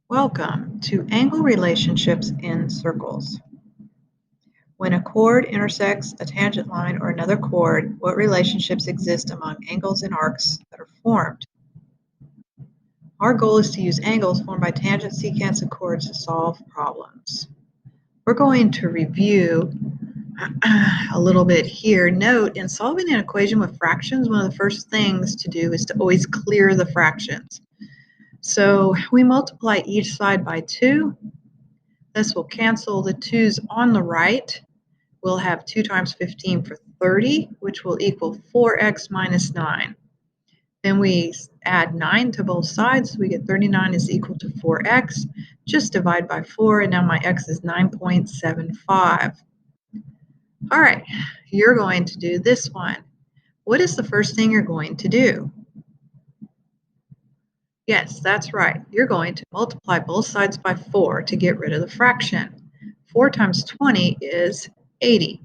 Welcome to Angle Relationships in Circles. When a chord intersects a tangent line or another chord, what relationships exist among angles and arcs that are formed? Our goal is to use angles formed by tangent, secants, and chords to solve problems. We're going to review a little bit here. Note, in solving an equation with fractions, one of the first things to do is to always clear the fractions. So we multiply each side by 2. This will cancel the 2's on the right. We'll have 2 times 15 for 30, which will equal 4x minus 9. Then we add 9 to both sides, so we get 39 is equal to 4x. Just divide by 4, and now my x is 9.75. All right, you're going to do this one. What is the first thing you're going to do? Yes, that's right. You're going to multiply both sides by 4 to get rid of the fraction. 4 times 20 is 80.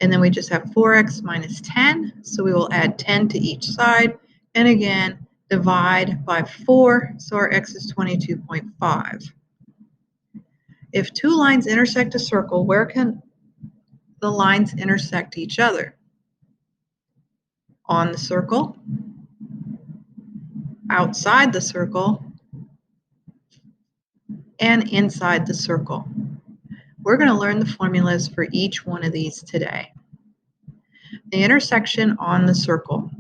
And then we just have 4x minus 10, so we will add 10 to each side. And again, divide by 4, so our x is 22.5. If two lines intersect a circle, where can the lines intersect each other? On the circle, outside the circle, and inside the circle. We're going to learn the formulas for each one of these today. The intersection on the circle.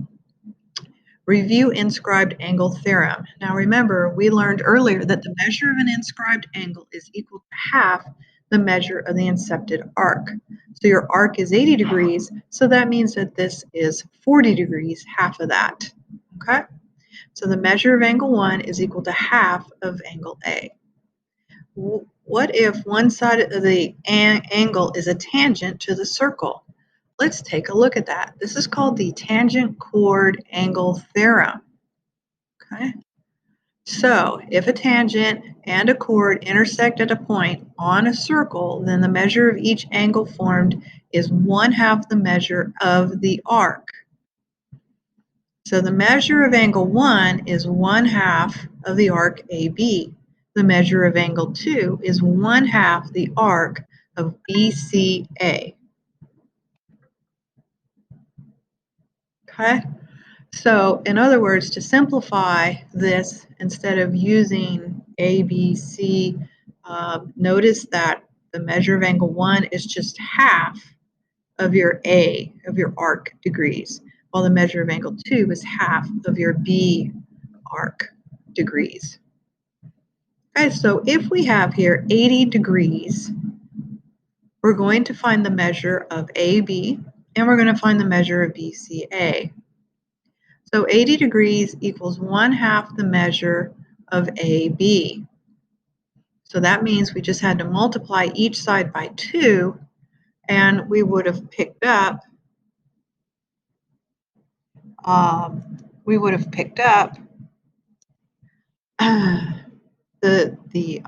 Review inscribed angle theorem. Now remember, we learned earlier that the measure of an inscribed angle is equal to half the measure of the incepted arc. So your arc is 80 degrees, so that means that this is 40 degrees, half of that. Okay? So the measure of angle 1 is equal to half of angle A. What if one side of the angle is a tangent to the circle? Let's take a look at that. This is called the tangent chord angle theorem. Okay. So if a tangent and a chord intersect at a point on a circle, then the measure of each angle formed is 1/2 the measure of the arc. So the measure of angle 1 is 1/2 of the arc AB. The measure of angle 2 is 1/2 the arc of BCA. Okay, so in other words, to simplify this, instead of using ABC, notice that the measure of angle 1 is just half of your A, of your arc degrees, while the measure of angle 2 is half of your B arc degrees. Okay, so if we have here 80 degrees, we're going to find the measure of AB, and we're going to find the measure of BCA. So 80 degrees equals 1/2 the measure of AB. So that means we just had to multiply each side by 2, and we would have picked up the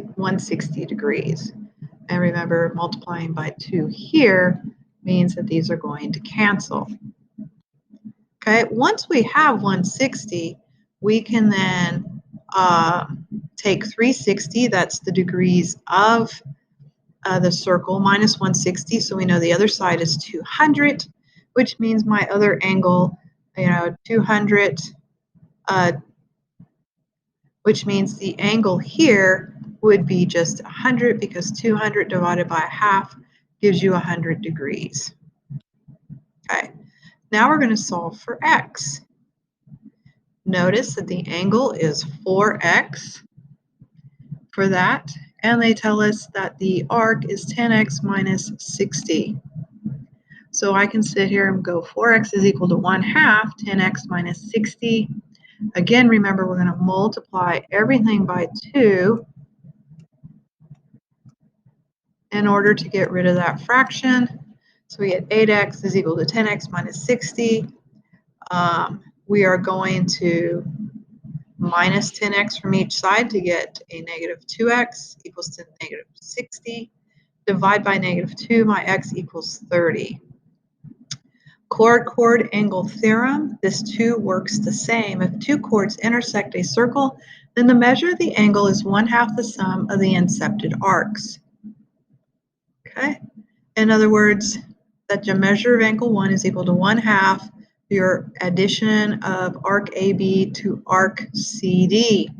160 degrees. And remember, multiplying by 2 here means that these are going to cancel. Okay, once we have 160, we can then take 360, that's the degrees of the circle, minus 160, so we know the other side is 200, which means my other angle, 200, which means the angle here would be just 100, because 200 divided by 1/2 gives you 100 degrees. Okay, now we're going to solve for x. Notice that the angle is 4x for that, and they tell us that the arc is 10x minus 60. So I can sit here and go 4x is equal to 1/2 10x minus 60. Again, remember, we're going to multiply everything by 2 in order to get rid of that fraction. So we get 8x is equal to 10x minus 60. We are going to minus 10x from each side to get a negative 2x equals to negative 60. Divide by negative 2, my x equals 30. Chord angle theorem, this too works the same. If two chords intersect a circle, then the measure of the angle is 1/2 the sum of the incepted arcs. Okay? In other words, that the measure of angle 1 is equal to 1/2 your addition of arc AB to arc CD.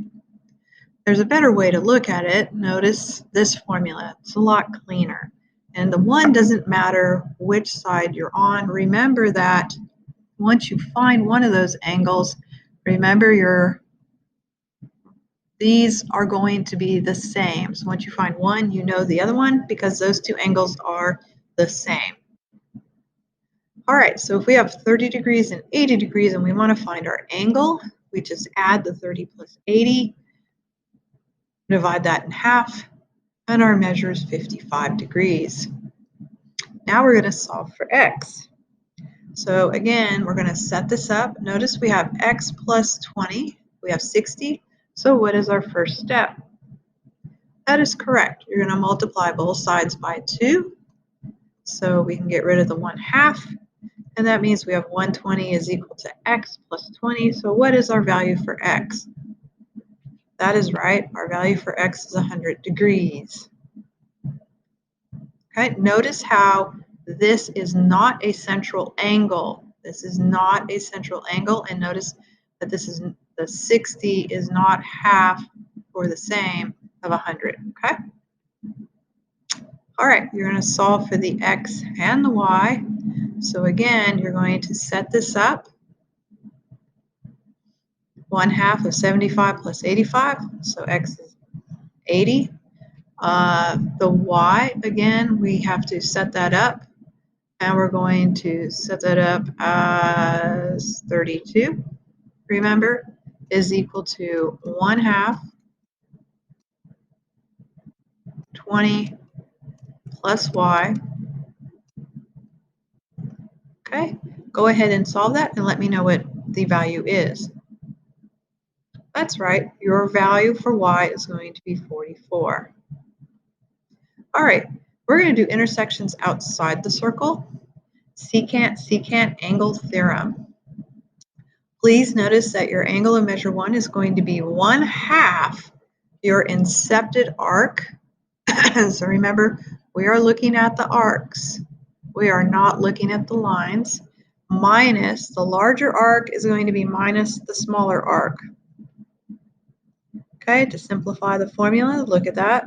There's a better way to look at it. Notice this formula. It's a lot cleaner. And the 1 doesn't matter which side you're on. Remember that once you find one of those angles, remember these are going to be the same. So once you find one, you know the other one because those two angles are the same. All right, so if we have 30 degrees and 80 degrees and we want to find our angle, we just add the 30 plus 80, divide that in half, and our measure is 55 degrees. Now we're going to solve for x. So again, we're going to set this up. Notice we have x plus 20. We have 60. So what is our first step? That is correct. You're going to multiply both sides by 2. So we can get rid of the 1/2. And that means we have 120 is equal to x plus 20. So what is our value for x? That is right. Our value for x is 100 degrees. Okay, notice how this is not a central angle. This is not a central angle, and notice that this is the 60 is not half or the same of 100. Okay. All right, you're going to solve for the x and the y. So again, you're going to set this up. 1/2 of 75 plus 85, so x is 80. The y, again, we have to set that up, and we're going to set that up as 32, remember, is equal to 1/2 20 plus y. Okay, go ahead and solve that and let me know what the value is. That's right, your value for y is going to be 44. All right, we're going to do intersections outside the circle. Secant angle theorem. Please notice that your angle of measure 1 is going to be 1/2 your incepted arc. So remember, we are looking at the arcs. We are not looking at the lines. Minus the larger arc is going to be minus the smaller arc. Okay, to simplify the formula, look at that.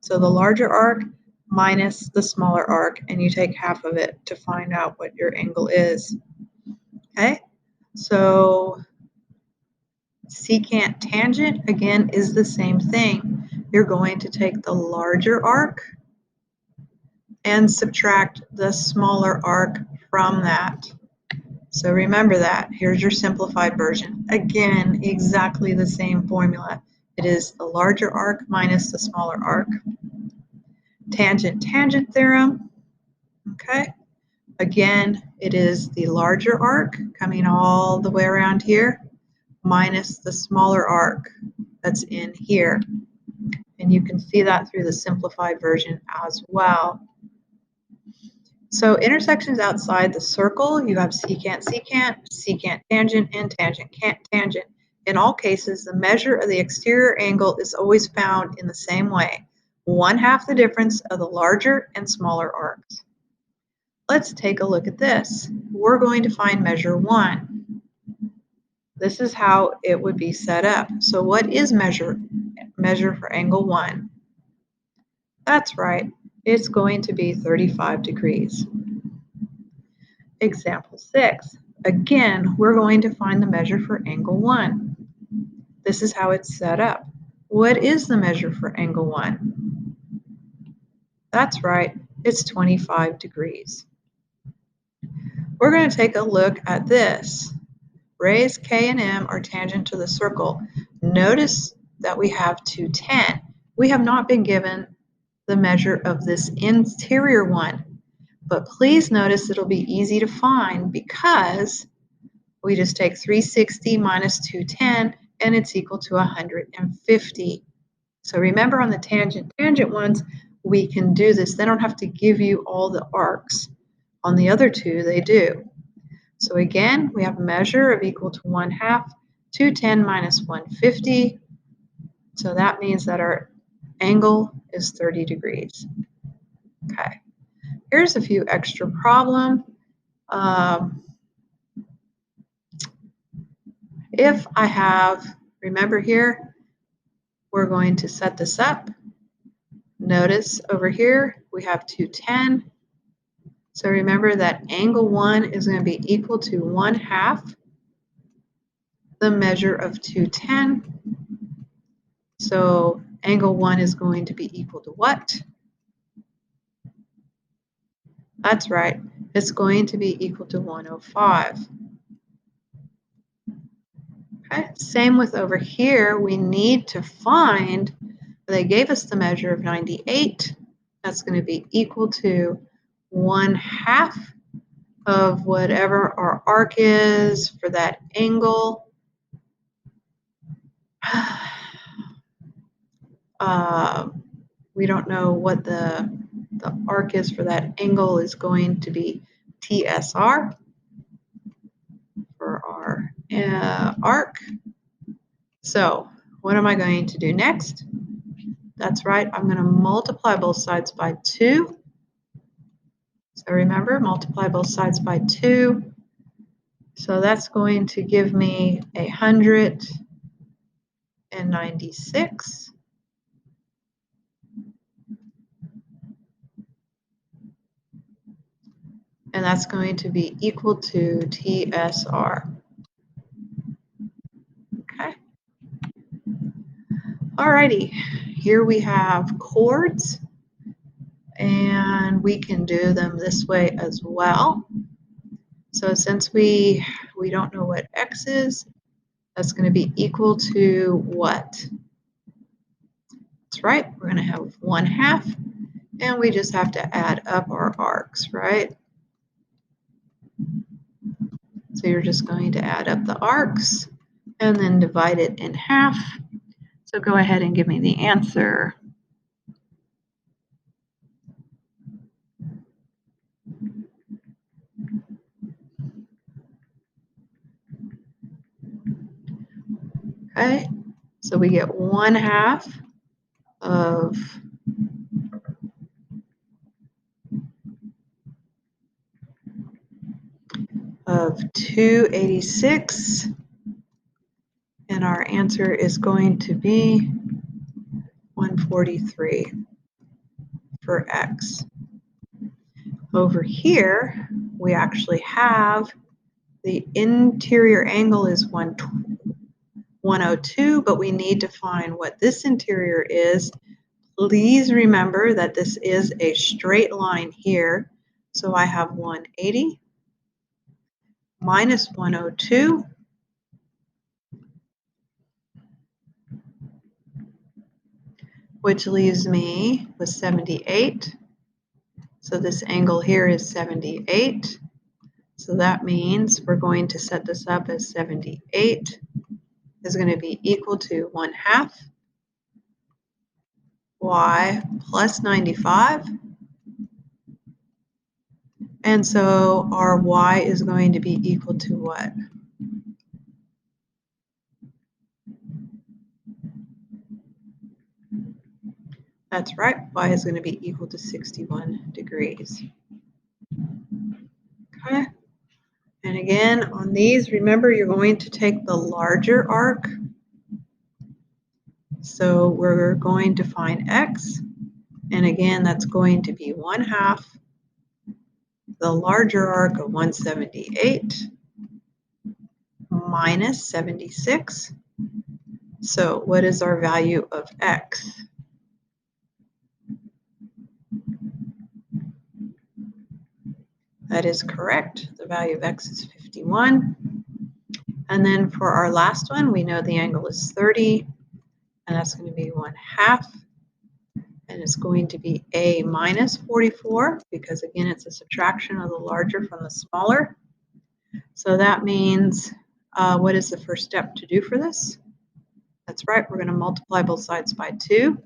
So the larger arc minus the smaller arc, and you take half of it to find out what your angle is. Okay, so secant tangent, again, is the same thing. You're going to take the larger arc and subtract the smaller arc from that. So remember that. Here's your simplified version. Again, exactly the same formula. It is the larger arc minus the smaller arc. Tangent theorem. Okay. Again, it is the larger arc coming all the way around here minus the smaller arc that's in here. And you can see that through the simplified version as well. So intersections outside the circle, you have secant, tangent, and tangent. In all cases, the measure of the exterior angle is always found in the same way, 1/2 the difference of the larger and smaller arcs. Let's take a look at this. We're going to find measure 1. This is how it would be set up. So what is measure for angle 1? That's right. It's going to be 35 degrees. Example 6. Again, we're going to find the measure for angle 1. This is how it's set up. What is the measure for angle 1? That's right. It's 25 degrees. We're going to take a look at this. Rays K and M are tangent to the circle. Notice that we have 210. We have not been given the measure of this interior one, but please notice it'll be easy to find because we just take 360 minus 210 and it's equal to 150. So remember on the tangent ones, we can do this. They don't have to give you all the arcs. On the other two, they do. So again, we have a measure of equal to 1/2, 210 minus 150. So that means that our angle is 30 degrees. Okay, here's a few extra problem. If I have, remember here, we're going to set this up. Notice over here we have 210. So remember that angle 1 is going to be equal to 1/2 the measure of 210. So angle 1 is going to be equal to what? That's right. It's going to be equal to 105. Okay, same with over here. We need to find, they gave us the measure of 98. That's going to be equal to 1/2 of whatever our arc is for that angle. We don't know what the arc is for that angle is going to be TSR for our arc. So what am I going to do next? That's right, I'm going to multiply both sides by 2. So remember, multiply both sides by 2. So that's going to give me 196. And that's going to be equal to TSR. Okay. Alrighty, here we have chords, and we can do them this way as well. So since we don't know what x is, that's going to be equal to what? That's right, we're going to have 1/2, and we just have to add up our arcs, right? So you're just going to add up the arcs and then divide it in half. So go ahead and give me the answer. Okay, so we get 1/2 of 286, and our answer is going to be 143 for x. Over here, we actually have the interior angle is 102, but we need to find what this interior is. Please remember that this is a straight line here. So I have 180 minus 102, which leaves me with 78. So this angle here is 78. So that means we're going to set this up as 78 is going to be equal to 1/2 y plus 95. And so our y is going to be equal to what? That's right, y is going to be equal to 61 degrees. Okay. And again, on these, remember you're going to take the larger arc. So we're going to find x. And again, that's going to be 1/2 the larger arc of 178 minus 76. So what is our value of x? That is correct. The value of x is 51. And then for our last one, we know the angle is 30, and that's going to be 1/2. And it's going to be a minus 44, because again, it's a subtraction of the larger from the smaller. So that means, what is the first step to do for this? That's right, we're going to multiply both sides by 2.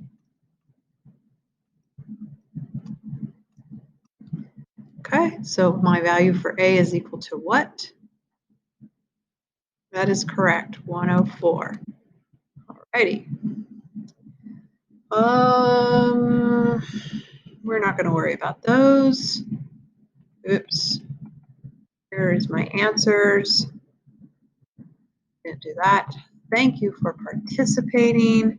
Okay, so my value for A is equal to what? That is correct, 104. Alrighty. Um, we're not going to worry about those. Oops. Here's my answers. Didn't do that. Thank you for participating.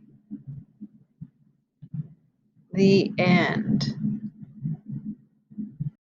The end.